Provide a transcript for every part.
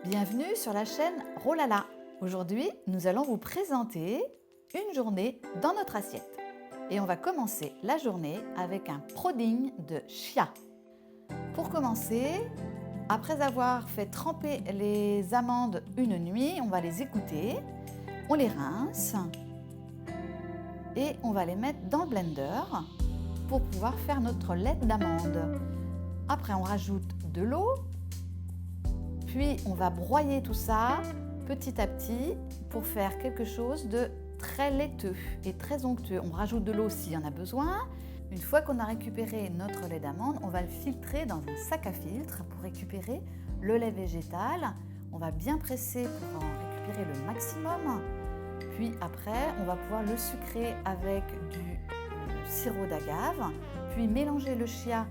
Bienvenue sur la chaîne Rolala. Aujourd'hui, nous allons vous présenter une journée dans notre assiette. Et on va commencer la journée avec un pudding de chia. Pour commencer, après avoir fait tremper les amandes une nuit, on va les égoutter, on les rince et on va les mettre dans le blender pour pouvoir faire notre lait d'amande. Après, on rajoute de l'eau, puis on va broyer tout ça petit à petit pour faire quelque chose de très laiteux et très onctueux. On rajoute de l'eau s'il y en a besoin. Une fois qu'on a récupéré notre lait d'amande, on va le filtrer dans un sac à filtre pour récupérer le lait végétal. On va bien presser pour en récupérer le maximum. Puis après, on va pouvoir le sucrer avec du sirop d'agave, puis mélanger le chia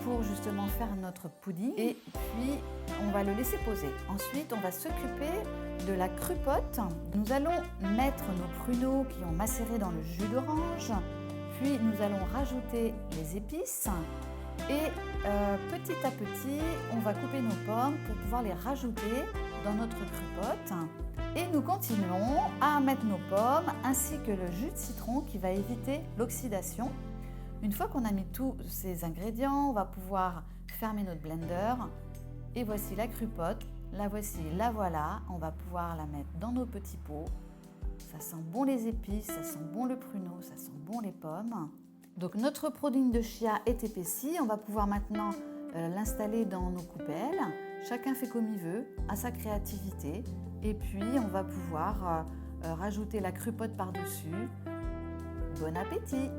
pour justement faire notre pudding et puis on va le laisser poser. Ensuite, on va s'occuper de la crupote. Nous allons mettre nos pruneaux qui ont macéré dans le jus d'orange, puis nous allons rajouter les épices et petit à petit, on va couper nos pommes pour pouvoir les rajouter dans notre crupote. Et nous continuons à mettre nos pommes ainsi que le jus de citron qui va éviter l'oxydation. Une fois qu'on a mis tous ces ingrédients, on va pouvoir fermer notre blender. Et voici la crupote, la voici, la voilà. On va pouvoir la mettre dans nos petits pots. Ça sent bon les épices, ça sent bon le pruneau, ça sent bon les pommes. Donc notre pudding de chia est épaissi. On va pouvoir maintenant l'installer dans nos coupelles. Chacun fait comme il veut, à sa créativité. Et puis on va pouvoir rajouter la crupote par-dessus. Bon appétit!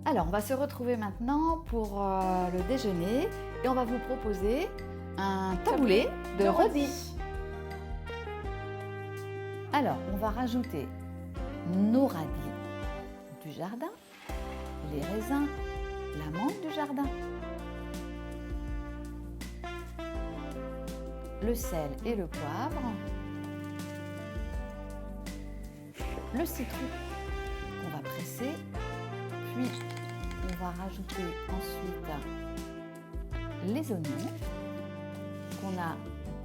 Alors, on va se retrouver maintenant pour le déjeuner et on va vous proposer un taboulé de rôti. Alors, on va rajouter nos radis du jardin, les raisins, l'amande du jardin, le sel et le poivre, le citron qu'on va presser, puis on va rajouter ensuite les oignons qu'on a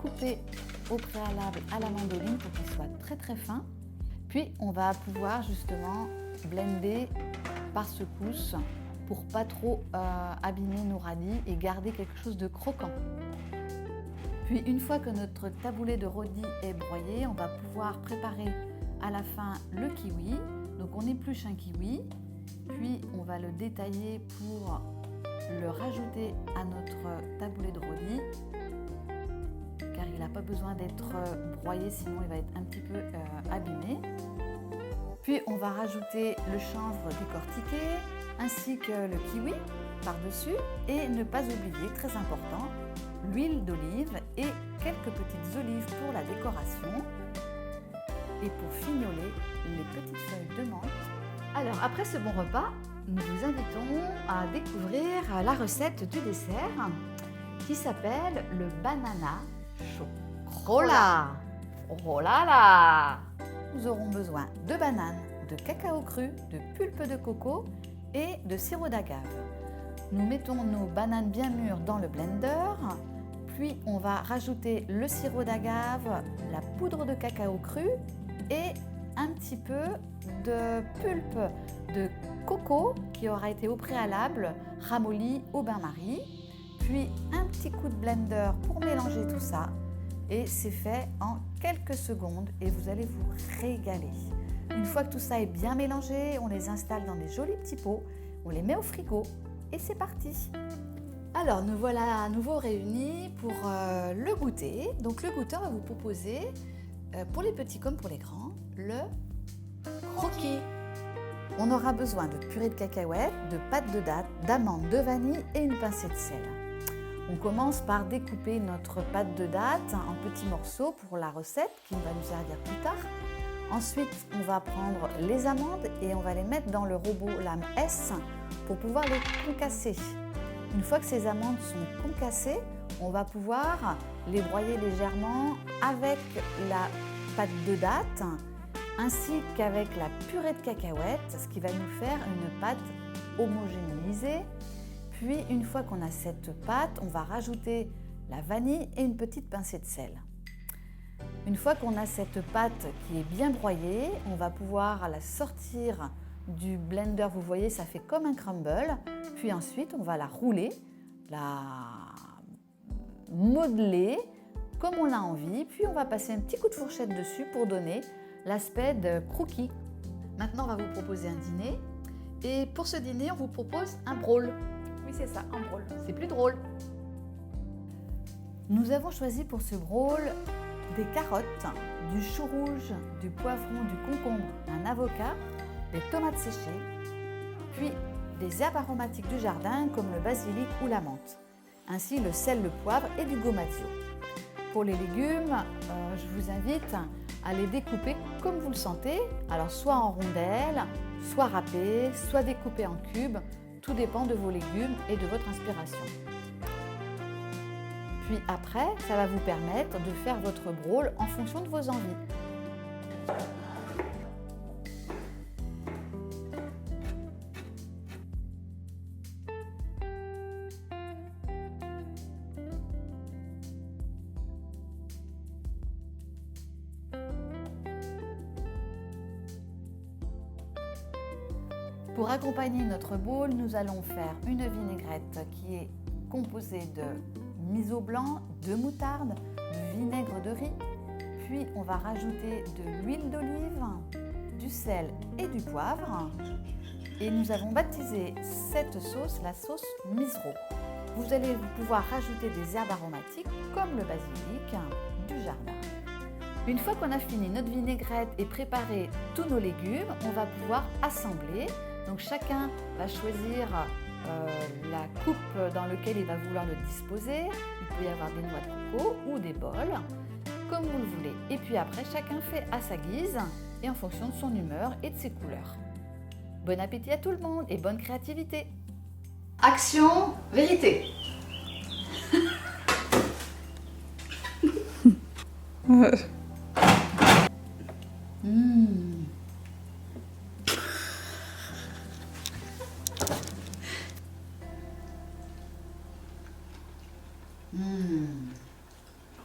coupés au préalable à la mandoline pour qu'ils soient très très fins. Puis on va pouvoir justement blender par secousse pour pas trop abîmer nos radis et garder quelque chose de croquant. Puis une fois que notre taboulé de rôti est broyé, on va pouvoir préparer à la fin le kiwi. Donc on épluche un kiwi. Puis on va le détailler pour le rajouter à notre taboulé de rôti car il n'a pas besoin d'être broyé sinon il va être un petit peu abîmé. Puis on va rajouter le chanvre décortiqué ainsi que le kiwi par-dessus et ne pas oublier, très important, l'huile d'olive et quelques petites olives pour la décoration et pour fignoler les petites feuilles de menthe. Alors, après ce bon repas, nous vous invitons à découvrir la recette du dessert qui s'appelle le banana chocolat. Oh là là! Nous aurons besoin de bananes, de cacao cru, de pulpe de coco et de sirop d'agave. Nous mettons nos bananes bien mûres dans le blender, puis on va rajouter le sirop d'agave, la poudre de cacao cru et un petit peu de pulpe de coco qui aura été au préalable ramolli au bain-marie, puis un petit coup de blender pour mélanger tout ça et c'est fait en quelques secondes et vous allez vous régaler. Une fois que tout ça est bien mélangé, on les installe dans des jolis petits pots, on les met au frigo et c'est parti. Alors nous voilà à nouveau réunis pour le goûter. Donc le goûter va vous proposer, pour les petits comme pour les grands, le croquis. On aura besoin de purée de cacahuètes, de pâte de date, d'amandes, de vanille et une pincée de sel. On commence par découper notre pâte de date en petits morceaux pour la recette qui va nous servir plus tard. Ensuite, on va prendre les amandes et on va les mettre dans le robot lame S pour pouvoir les concasser. Une fois que ces amandes sont concassées, on va pouvoir les broyer légèrement avec la pâte de date ainsi qu'avec la purée de cacahuètes, ce qui va nous faire une pâte homogénéisée. Puis une fois qu'on a cette pâte, on va rajouter la vanille et une petite pincée de sel. Une fois qu'on a cette pâte qui est bien broyée, on va pouvoir la sortir du blender. Vous voyez, ça fait comme un crumble. Puis ensuite, on va la rouler, la modeler comme on a envie. Puis on va passer un petit coup de fourchette dessus pour donner l'aspect de croquis. Maintenant, on va vous proposer un dîner. Et pour ce dîner, on vous propose un brôle. Oui, c'est ça, un brôle. C'est plus drôle. Nous avons choisi pour ce brôle des carottes, du chou rouge, du poivron, du concombre, un avocat, des tomates séchées, puis des herbes aromatiques du jardin comme le basilic ou la menthe, ainsi le sel, le poivre et du gomadio. Pour les légumes, je vous invite à les découper comme vous le sentez, alors soit en rondelles, soit râpés, soit découpés en cubes, tout dépend de vos légumes et de votre inspiration. Puis après, ça va vous permettre de faire votre brôle en fonction de vos envies. Pour accompagner notre bowl, nous allons faire une vinaigrette qui est composée de miso blanc, de moutarde, du vinaigre de riz, puis on va rajouter de l'huile d'olive, du sel et du poivre. Et nous avons baptisé cette sauce la sauce miso. Vous allez pouvoir rajouter des herbes aromatiques comme le basilic du jardin. Une fois qu'on a fini notre vinaigrette et préparé tous nos légumes, on va pouvoir assembler. Donc chacun va choisir la coupe dans laquelle il va vouloir le disposer. Il peut y avoir des noix de coco ou des bols, comme vous le voulez. Et puis après, chacun fait à sa guise et en fonction de son humeur et de ses couleurs. Bon appétit à tout le monde et bonne créativité. Action, vérité.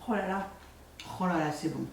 Oh là là. Oh là là, c'est bon.